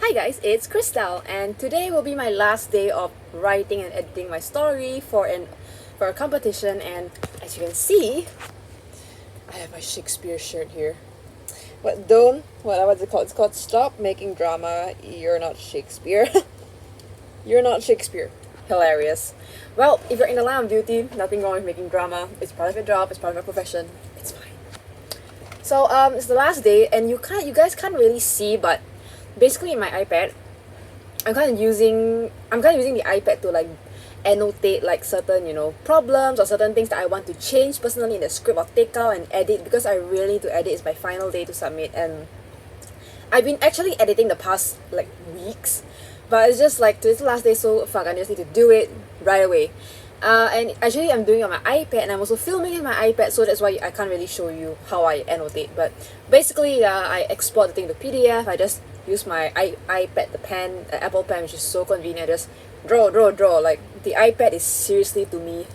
Hi guys, it's Crystal, and today will be my last day of writing and editing my story for a competition. And as you can see, I have my Shakespeare shirt here. What's it called? It's called "Stop Making Drama. You're not Shakespeare." You're not Shakespeare. Hilarious. Well, if you're in the line of duty, nothing wrong with making drama. It's part of your job. It's part of your profession. It's fine. So it's the last day, and you guys can't really see, but basically in my iPad, I'm kind of using the iPad to like annotate like certain problems or certain things that I want to change personally in the script or take out and edit, because I really need to edit. It's my final day to submit, and I've been actually editing the past like weeks, but it's just like today's the last day, so fuck, I just need to do it right away. And actually, I'm doing it on my iPad, and I'm also filming in my iPad, so that's why I can't really show you how I annotate. But basically, I export the thing to PDF. I just use my iPad, the pen, Apple Pen, which is so convenient. Just draw. Like, the iPad is seriously, to me,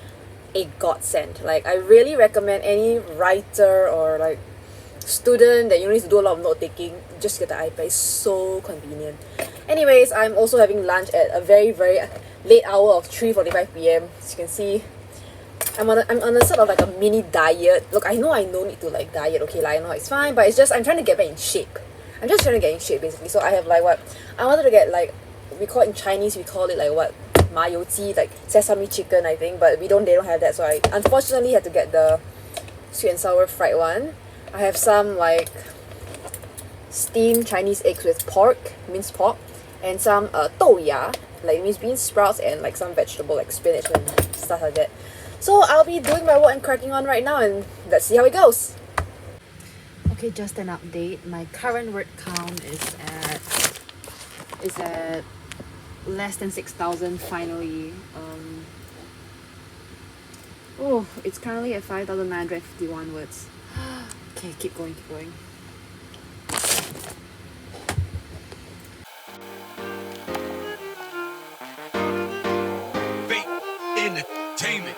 a godsend. Like, I really recommend any writer or like student that you need to do a lot of note taking, just get the iPad. It's so convenient. Anyways, I'm also having lunch at a very late hour of 3:45 p.m. As you can see, I'm on a sort of like a mini diet. Look, I know I no need to like diet, okay, like I know it's fine, but it's just I'm trying to get back in shape. I'm just trying to get in shape basically. So I have like what I wanted to get, like, we call it in Chinese, we call it like what, ma you ji, like sesame chicken, I think, but they don't have that, so I unfortunately had to get the sweet and sour fried one. I have some like steamed Chinese eggs with pork, minced pork, and some 豆芽, like means bean sprouts, and like some vegetable like spinach and stuff like that. So I'll be doing my work and cracking on right now, and let's see how it goes. Okay, just an update. My current word count is at less than 6,000 finally. Oh, it's currently at 5,951 words. Okay, keep going. Fate Entertainment.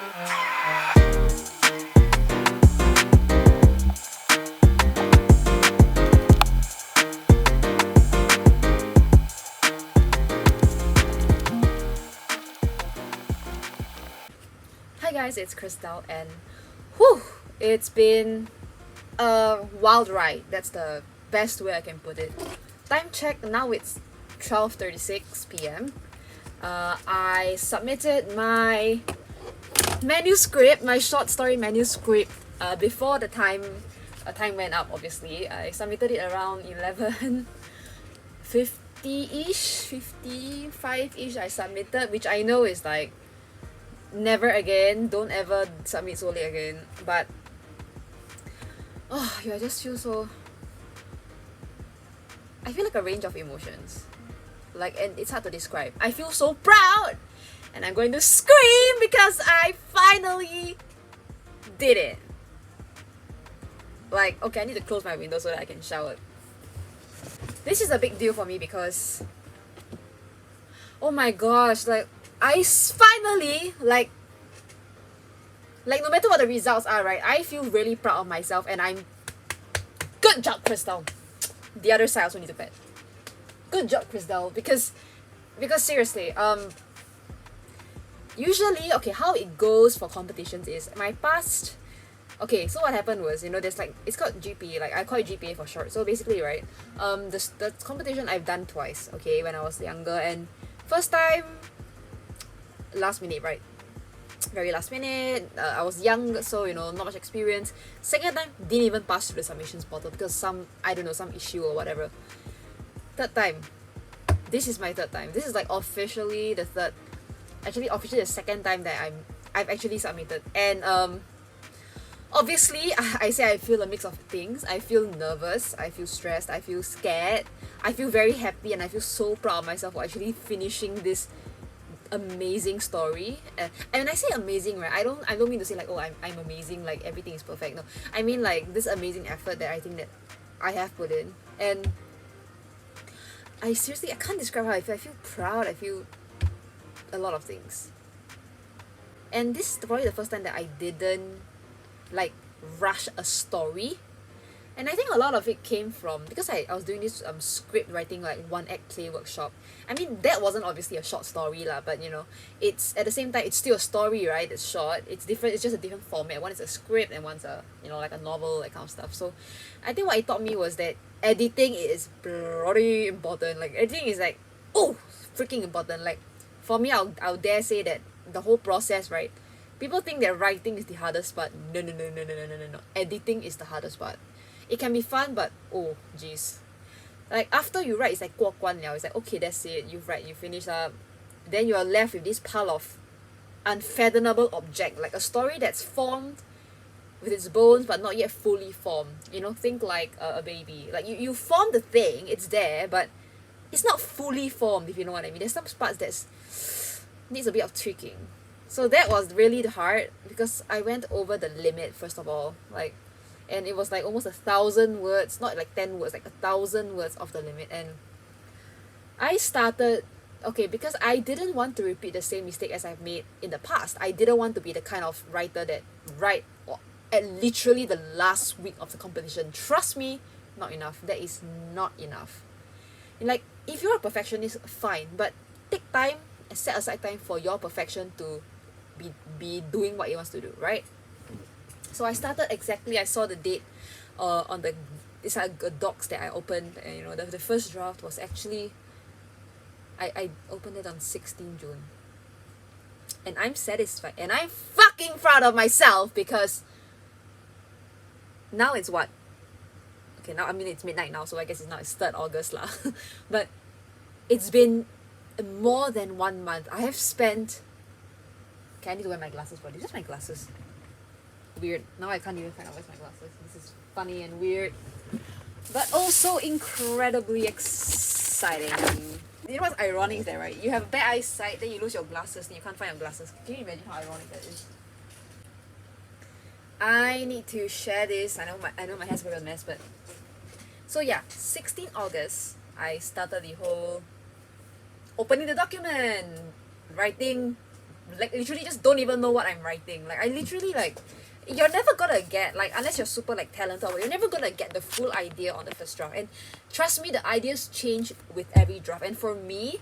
Hi guys, it's Crystal, and whew, it's been a wild ride. That's the best way I can put it. Time check, now it's 12:36 p.m. I submitted my manuscript, my short story manuscript, before the time went up. Obviously, I submitted it around 11:50-ish, 55-ish. I submitted, which I know is like never again. Don't ever submit so late again. But oh, I just feel so. I feel like a range of emotions, like, and it's hard to describe. I feel so proud, and I'm going to scream because I finally did it. Like, okay, I need to close my window so that I can shower. This is a big deal for me because, oh my gosh, like, finally, like no matter what the results are, right, I feel really proud of myself, and I'm, good job, Crystal. The other side also need to pat. Good job, Crystal, because seriously, usually, okay, how it goes for competitions is my past. Okay, so what happened was, there's like, it's called GPA, like I call it GPA for short. So basically, right, the competition I've done twice, okay, when I was younger. And first time, last minute, right, very last minute. I was young, so not much experience. Second time, didn't even pass through the submissions portal because some issue or whatever. Third time, this is my third time. This is like officially the second time that I've actually submitted. And obviously, I say I feel a mix of things. I feel nervous, I feel stressed, I feel scared, I feel very happy, and I feel so proud of myself for actually finishing this amazing story. And when I say amazing, right, I don't mean to say like, oh, I'm amazing, like everything is perfect. No, I mean like this amazing effort that I think that I have put in. And I can't describe how I feel. I feel proud, I feel a lot of things. And this is probably the first time that I didn't like rush a story. And I think a lot of it came from because I was doing this script writing like one act play workshop. I mean that wasn't obviously a short story lah, but you know, it's at the same time it's still a story, right? It's short. It's different, it's just a different format. One is a script and one's a, you know, like a novel, that kind of stuff. So I think what it taught me was that editing is bloody important. Like editing is like, oh, freaking important. Like for me, I'll dare say that the whole process, right? People think that writing is the hardest part. No, no, no, no, no, no, no, no, no. Editing is the hardest part. It can be fun, but oh, jeez. Like after you write, it's like 过关 liao. It's like okay, that's it. You've write, you finish up. Then you are left with this pile of unfathomable object, like a story that's formed with its bones but not yet fully formed. You know, think like a baby. Like you form the thing, it's there, but it's not fully formed, if you know what I mean. There's some parts that's needs a bit of tweaking. So that was really hard because I went over the limit first of all. Like, and it was like almost 1,000 words, not like 10 words, like 1,000 words of the limit. And I started, okay, because I didn't want to repeat the same mistake as I've made in the past. I didn't want to be the kind of writer that write at literally the last week of the competition. Trust me, not enough. That is not enough. And like, if you're a perfectionist, fine, but take time and set aside time for your perfection to be doing what it wants to do, right? So I started exactly, I saw the date on the, it's like a docs that I opened, and you know, the first draft was actually, I opened it on 16 June. And I'm satisfied, and I'm fucking proud of myself because now it's what? Okay, now I mean it's midnight now, so I guess it's now it's 3rd August lah. But it's been more than 1 month. I have spent, okay, I need to wear my glasses for this. Just my glasses. Weird. Now I can't even find out where's my glasses. This is funny and weird, but also incredibly exciting. You know what's ironic is that, right? You have bad eyesight, then you lose your glasses, and you can't find your glasses. Can you imagine how ironic that is? I need to share this. I know my hair's a bit of a mess, but so yeah, 16 August, I started the whole opening the document, writing, like literally just don't even know what I'm writing. Like I literally like, you're never gonna get, like, unless you're super like talented, you're never gonna get the full idea on the first draft. And trust me, the ideas change with every draft. And for me,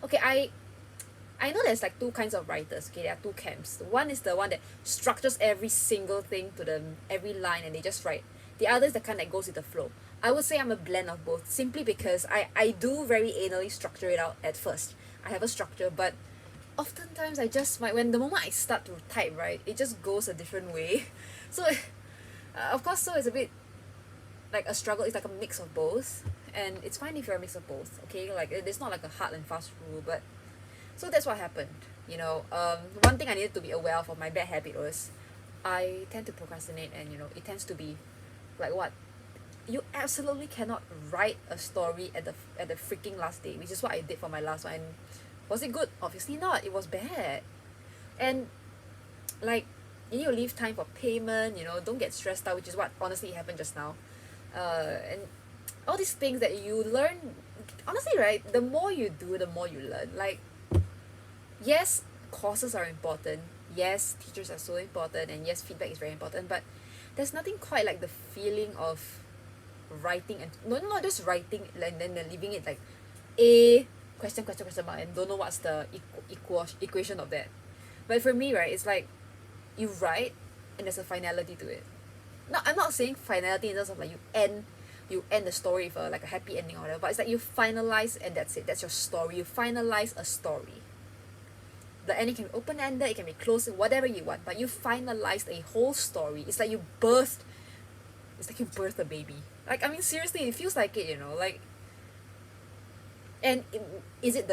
okay, I know there's like two kinds of writers. Okay, there are two camps. One is the one that structures every single thing to the every line and they just write. The other is the kind that goes with the flow. I would say I'm a blend of both, simply because I do very anally structure it out at first. I have a structure, but oftentimes I just might, when the moment I start to type, right, it just goes a different way. So of course, so it's a bit like a struggle. It's like a mix of both, and it's fine if you're a mix of both, okay? Like it's not like a hard and fast rule, but so that's what happened, you know. One thing I needed to be aware of my bad habit was I tend to procrastinate, and you know, it tends to be like what, you absolutely cannot write a story at the freaking last day, which is what I did for my last one. And was it good? Obviously not. It was bad. And like, you need to leave time for payment, you know, don't get stressed out, which is what honestly happened just now. And all these things that you learn, honestly, right, the more you do, the more you learn. Like, yes, courses are important, yes, teachers are so important, and yes, feedback is very important, but there's nothing quite like the feeling of writing, and not just writing and then leaving it like a question mark and don't know what's the equation of that. But for me, right, it's like you write and there's a finality to it. No, I'm not saying finality in terms of like you end the story with like a happy ending or whatever, but it's like you finalize and that's it. That's your story. You finalize a story. The ending can be open-ended, it can be closed, whatever you want, but you finalized a whole story. It's like you birthed a baby. Like, I mean, seriously, it feels like it, you know, like, and is it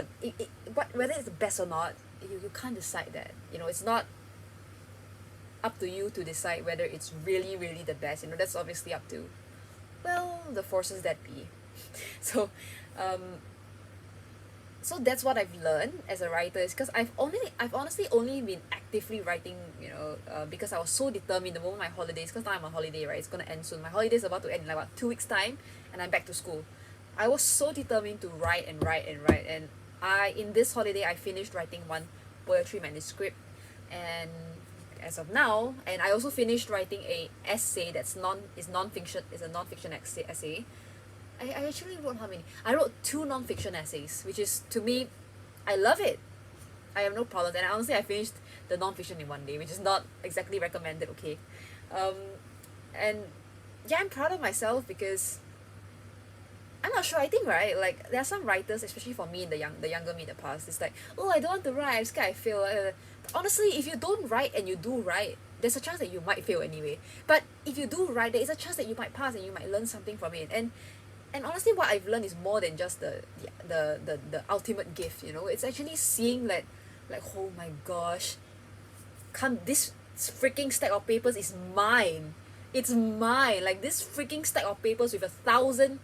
whether it's the best or not, you can't decide that, you know. It's not up to you to decide whether it's really, really the best, you know. That's obviously up to, well, the forces that be. So, so that's what I've learned as a writer, is because I've honestly only been actively writing, you know, because I was so determined the moment my holidays, because now I'm on holiday, right, it's gonna end soon, my holiday is about to end in like what, 2 weeks time, and I'm back to school. I was so determined to write, and in this holiday I finished writing one poetry manuscript, and as of now, and I also finished writing a essay that's non-fiction, is a non-fiction essay. I actually wrote how many? I wrote 2 non-fiction essays, which is, to me, I love it. I have no problems, and honestly, I finished the non-fiction in one day, which is not exactly recommended, okay? Um, and yeah, I'm proud of myself because I'm not sure. I think, right, like there are some writers, especially for me in the younger me in the past. It's like, oh, I don't want to write. I'm scared I fail. Honestly, if you don't write and you do write, there's a chance that you might fail anyway. But if you do write, there is a chance that you might pass and you might learn something from it. And honestly, what I've learned is more than just the ultimate gift. You know, it's actually seeing that, like, oh my gosh, come this freaking stack of papers is mine. It's mine. Like this freaking stack of papers with 1,000,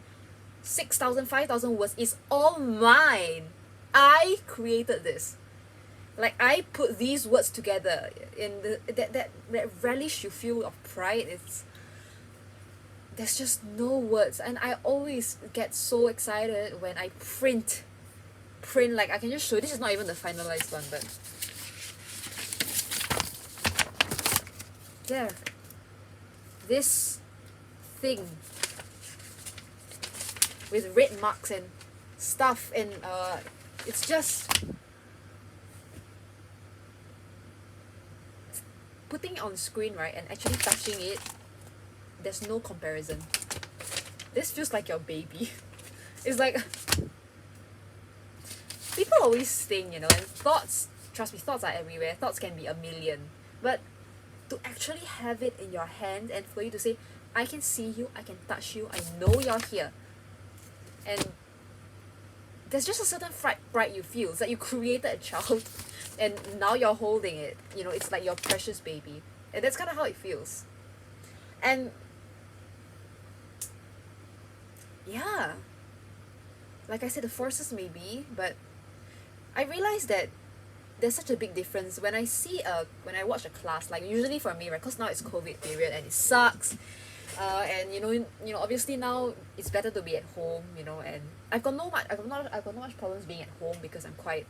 6,000, 5,000 words is all mine. I created this. Like I put these words together in that relish you feel of pride. There's just no words, and I always get so excited when I print. Like I can just show you. This is not even the finalized one, but there, this thing with red marks and stuff, and it's just putting it on screen, right, and actually touching it. There's no comparison. This feels like your baby. It's like people always think, you know, and thoughts, trust me, thoughts are everywhere. Thoughts can be a million, but to actually have it in your hand and for you to say, I can see you, I can touch you, I know you're here, and there's just a certain pride you feel. It's like you created a child and now you're holding it, you know, it's like your precious baby, and that's kind of how it feels. And yeah, like I said, the forces may be, but I realized that there's such a big difference when when I watch a class, like usually for me, right, because now it's COVID period and it sucks, and obviously now it's better to be at home, you know, and I've got no much problems being at home because I'm quite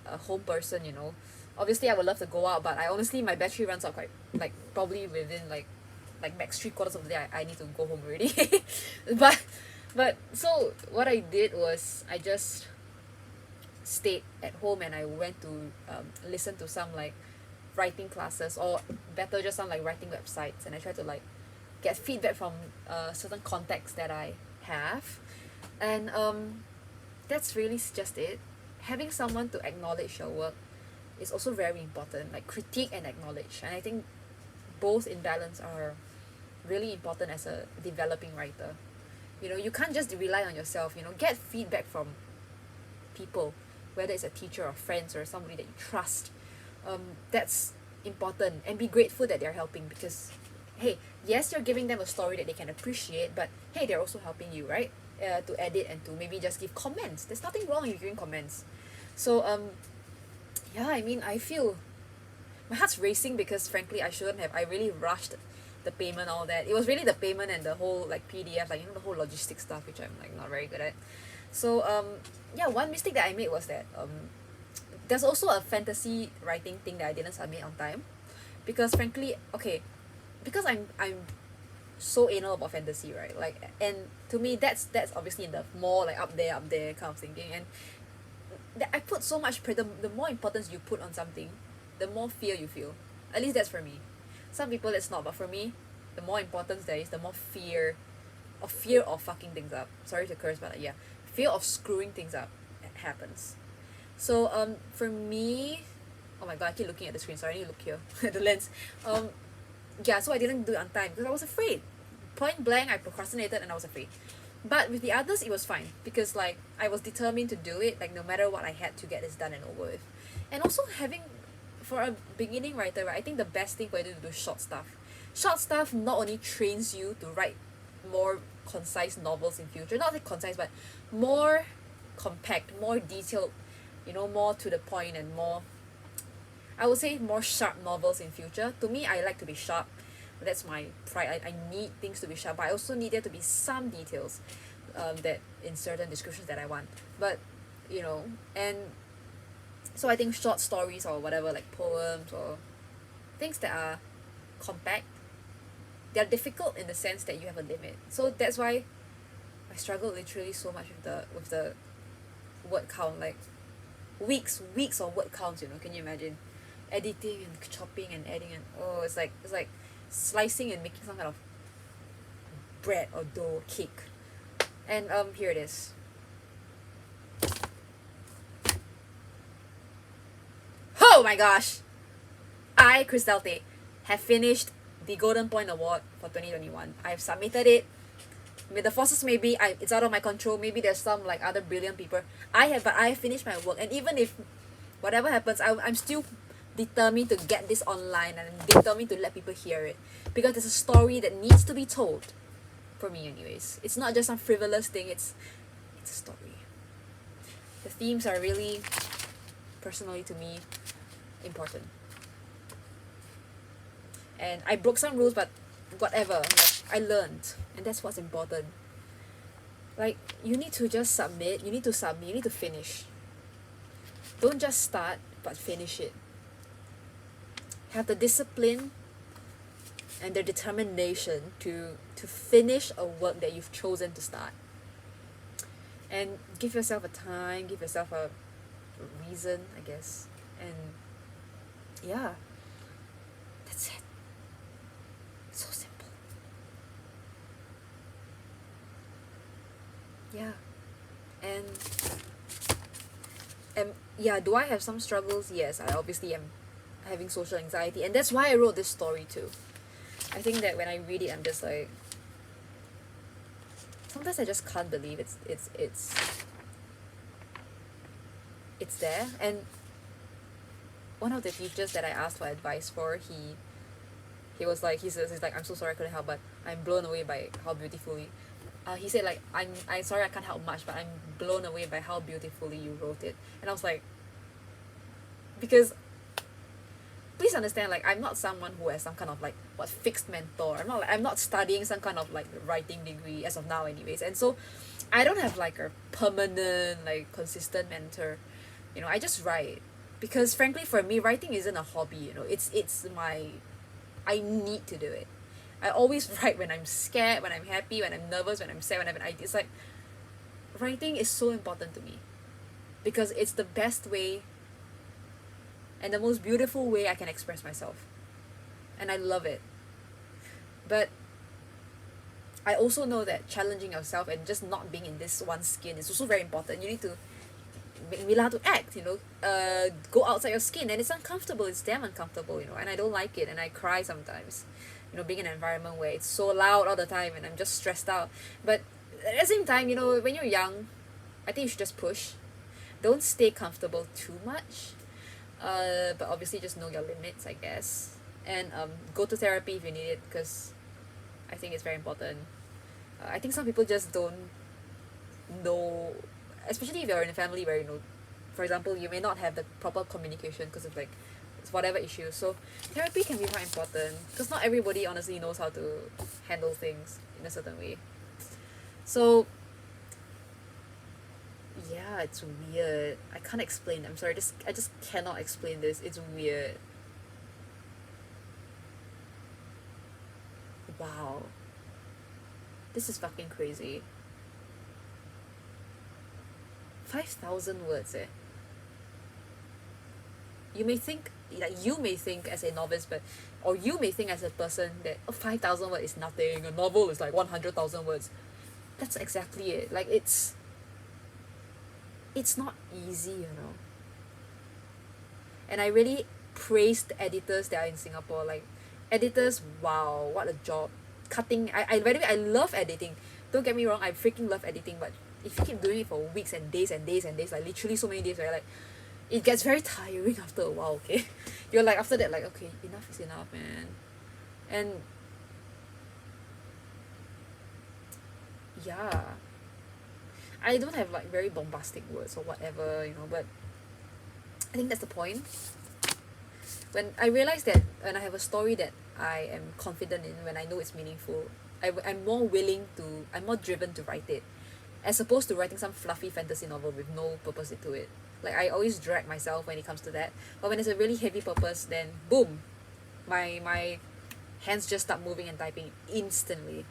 a home person, you know. Obviously I would love to go out, but I honestly, my battery runs out quite, like, probably within like max 3/4 of the day I need to go home already. but so what I did was I just stayed at home and I went to listen to some like writing classes, or better, just some like writing websites, and I tried to like get feedback from certain contacts that I have, and that's really just it. Having someone to acknowledge your work is also very important, like critique and acknowledge, and I think both in balance are really important as a developing writer. You know, you can't just rely on yourself, you know, get feedback from people, whether it's a teacher or friends or somebody that you trust. That's important, and be grateful that they're helping, because hey, yes, you're giving them a story that they can appreciate, but hey, they're also helping you, right, to edit and to maybe just give comments. There's nothing wrong with giving comments. So yeah, I mean, I feel my heart's racing because frankly I shouldn't have. I really rushed the payment, all that. It was really the payment and the whole like PDF, like, you know, the whole logistic stuff, which I'm like not very good at. So yeah, one mistake that I made was that there's also a fantasy writing thing that I didn't submit on time, because frankly, okay, because I'm so anal about fantasy, right? Like, and to me that's obviously in the more like up there kind of thinking, and I put so much the more importance you put on something, the more fear you feel. At least that's for me. Some people it's not, but for me, the more importance there is, the more fear of fucking things up. Sorry to curse, but yeah, fear of screwing things up happens. So for me, oh my god, I keep looking at the screen. Sorry, I need to look here at the lens. Yeah, so I didn't do it on time because I was afraid. Point blank, I procrastinated and I was afraid. But with the others, it was fine because like I was determined to do it. Like no matter what, I had to get this done and over with. And also having, for a beginning writer, right, I think the best thing for you to do is short stuff. Short stuff not only trains you to write more concise novels in future, not like concise, but more compact, more detailed, you know, more to the point, and more, I would say, more sharp novels in future. To me, I like to be sharp. That's my pride. I need things to be sharp, but I also need there to be some details that in certain descriptions that I want. But, you know, and so I think short stories or whatever, like poems or things that are compact, they're difficult in the sense that you have a limit. So that's why I struggled literally so much with the word count, like weeks of word counts, you know, can you imagine? Editing and chopping and adding, and oh, it's like slicing and making some kind of bread or dough cake. And here it is. Oh my gosh! I, Crystal Tay, have finished the Golden Point Award for 2021. I've submitted it. The forces maybe it's out of my control. Maybe there's some like other brilliant people. But I finished my work, and even if whatever happens, I'm still determined to get this online, and I'm determined to let people hear it, because it's a story that needs to be told. For me, anyways, it's not just some frivolous thing. It's a story. The themes are really, personally to me, important. And I broke some rules, but whatever. Like, I learned, and that's what's important. Like, you need to just submit. You need to finish. Don't just start, but finish it. Have the discipline and the determination to finish a work that you've chosen to start. And give yourself a time, give yourself a reason, I guess. And yeah, that's it. So simple. Yeah. And yeah, do I have some struggles? Yes, I obviously am having social anxiety, and that's why I wrote this story too. I think that when I read it, I'm just like, sometimes I just can't believe it's there. And one of the teachers that I asked for advice for, he was like, he's like, I'm so sorry I couldn't help, but I'm blown away by how beautifully he said, like, I'm sorry I can't help much, but I'm blown away by how beautifully you wrote it. And I was like, because please understand, like, I'm not someone who has some kind of like fixed mentor. I'm not studying some kind of like writing degree as of now anyways. And so I don't have like a permanent, like, consistent mentor. You know, I just write. Because frankly, for me, writing isn't a hobby, you know. It's I need to do it. I always write when I'm scared, when I'm happy, when I'm nervous, when I'm sad, when I have an idea. It's like, writing is so important to me. Because it's the best way and the most beautiful way I can express myself. And I love it. But I also know that challenging yourself and just not being in this one skin is also very important. You need to be allowed to act, you know, go outside your skin, and it's uncomfortable. It's damn uncomfortable, you know, and I don't like it, and I cry sometimes, you know, being in an environment where it's so loud all the time and I'm just stressed out. But at the same time, you know, when you're young, I think you should just push. Don't stay comfortable too much, but obviously just know your limits, I guess, and go to therapy if you need it, because I think it's very important. I think some people just don't know, especially if you're in a family where, you know, for example, you may not have the proper communication because of like whatever issue. So therapy can be quite important, because not everybody honestly knows how to handle things in a certain way. So yeah, it's weird. I can't explain. I'm sorry. I just cannot explain this. It's weird. Wow. This is fucking crazy. 5,000 words, eh? You may think as a novice, or you may think as a person that 5,000 words is nothing. A novel is like 100,000 words. That's exactly it. Like, it's not easy, you know. And I really praise the editors that are in Singapore. Like, editors, wow, what a job. Cutting, by the way, I love editing. Don't get me wrong, I freaking love editing, but if you keep doing it for weeks and days and days and days, like literally so many days, right, like, it gets very tiring after a while, okay? You're like, after that, like, okay, enough is enough, man. And yeah, I don't have like very bombastic words or whatever, you know, but I think that's the point. When I realize that when I have a story that I am confident in, when I know it's meaningful, I'm more driven to write it, as opposed to writing some fluffy fantasy novel with no purpose to it. Like, I always drag myself when it comes to that. But when it's a really heavy purpose, then boom, my hands just start moving and typing instantly.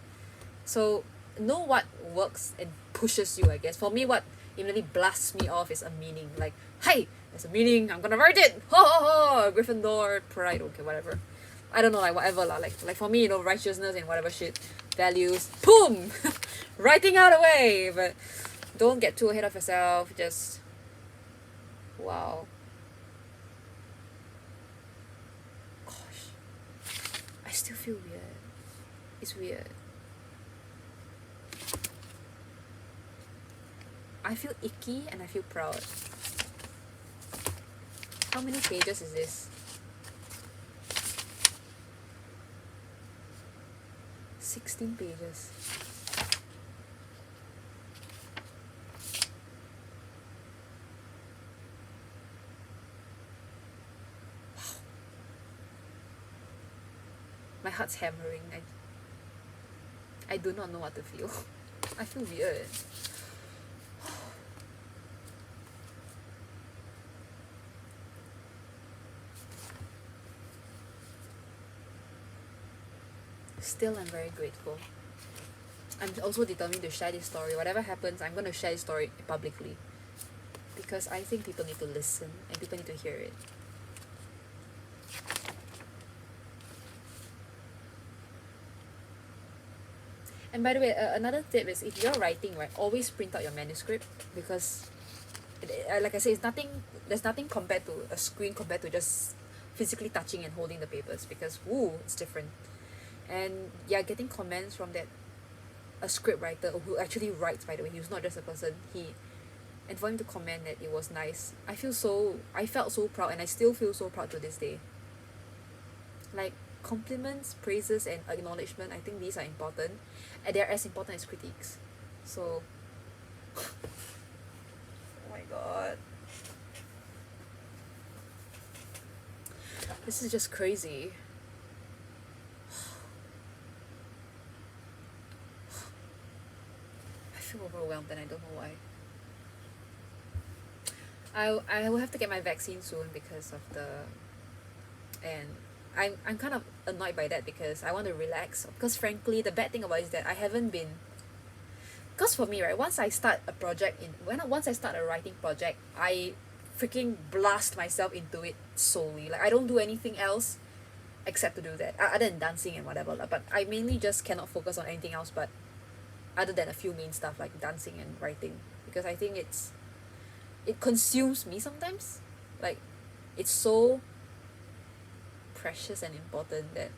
So know what works and pushes you, I guess. For me, what immediately blasts me off is a meaning. Like, hey, there's a meaning, I'm gonna write it. Ha ha ha, Gryffindor, pride, okay, whatever. I don't know, like whatever lah. Like for me, you know, righteousness and whatever shit, values, boom, writing out away. But don't get too ahead of yourself. Just wow. Gosh, I still feel weird. It's weird. I feel icky and I feel proud. How many pages is this? 16 pages. Wow. My heart's hammering. I do not know what to feel. I feel weird. Still, I'm very grateful. I'm also determined to share this story. Whatever happens, I'm going to share this story publicly. Because I think people need to listen and people need to hear it. And by the way, another tip is if you're writing, right, always print out your manuscript because, like I say, there's nothing compared to a screen compared to just physically touching and holding the papers because, woo, it's different. And yeah, getting comments from a script writer who actually writes, by the way, he's not just a person, and for him to comment that it was nice, I felt so proud, and I still feel so proud to this day. Like, compliments, praises, and acknowledgement, I think these are important, and they're as important as critiques. So, oh my god. This is just crazy. I feel overwhelmed and I don't know why. I will have to get my vaccine soon because of and I'm kind of annoyed by that because I want to relax, because frankly the bad thing about it is that I haven't been, because for me, right, once I start a writing project, I freaking blast myself into it solely. Like I don't do anything else except to do that, other than dancing and whatever, but I mainly just cannot focus on anything else but other than a few main stuff like dancing and writing, because I think it consumes me sometimes. Like, it's so precious and important that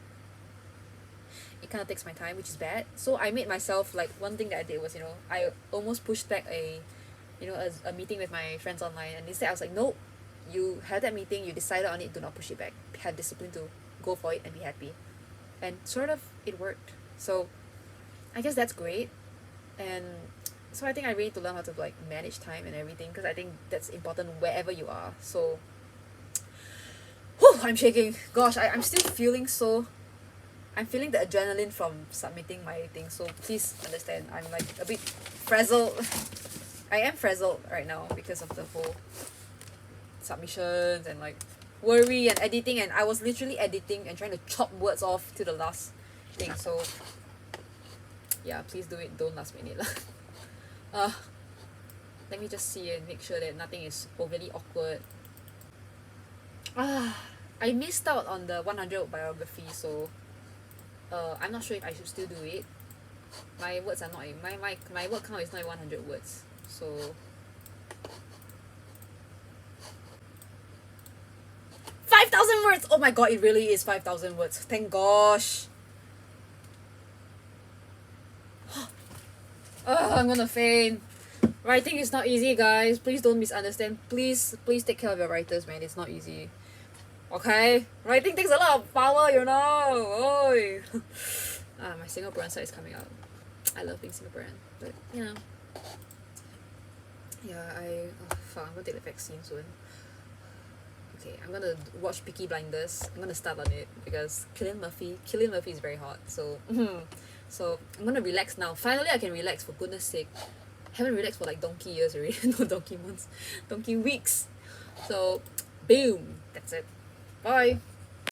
it kind of takes my time, which is bad. So I made myself, like, one thing that I did was, I almost pushed back a meeting with my friends online, and instead I was like, no, you had that meeting, you decided on it, do not push it back, have discipline to go for it and be happy. And sort of it worked. So I guess that's great. And so I think I really need to learn how to like manage time and everything, because I think that's important wherever you are. So whew, I'm shaking. Gosh, I'm still feeling I'm feeling the adrenaline from submitting my thing, so please understand I'm like a bit frazzled. I am frazzled right now because of the whole submissions and like worry and editing, and I was literally editing and trying to chop words off to the last thing. So yeah, please do it, don't last minute lah. Let me just see and make sure that nothing is overly awkward. I missed out on the 100 biography, so I'm not sure if I should still do it. My words are not my word count is not 100 words, so 5,000 words. Oh my god, it really is 5,000 words. Thank gosh. I'm gonna faint. Writing is not easy, guys. Please don't misunderstand. Please take care of your writers, man. It's not easy. Okay? Writing takes a lot of power, Oi. My Singaporean side is coming out. I love being Singaporean, but yeah, I'm gonna take the vaccine soon. Okay, I'm gonna watch Peaky Blinders. I'm gonna start on it because Cillian Murphy is very hot. So so I'm gonna relax now. Finally, I can relax, for goodness sake. Haven't relaxed for like donkey years already. No, donkey months, donkey weeks. So boom, that's it. Bye.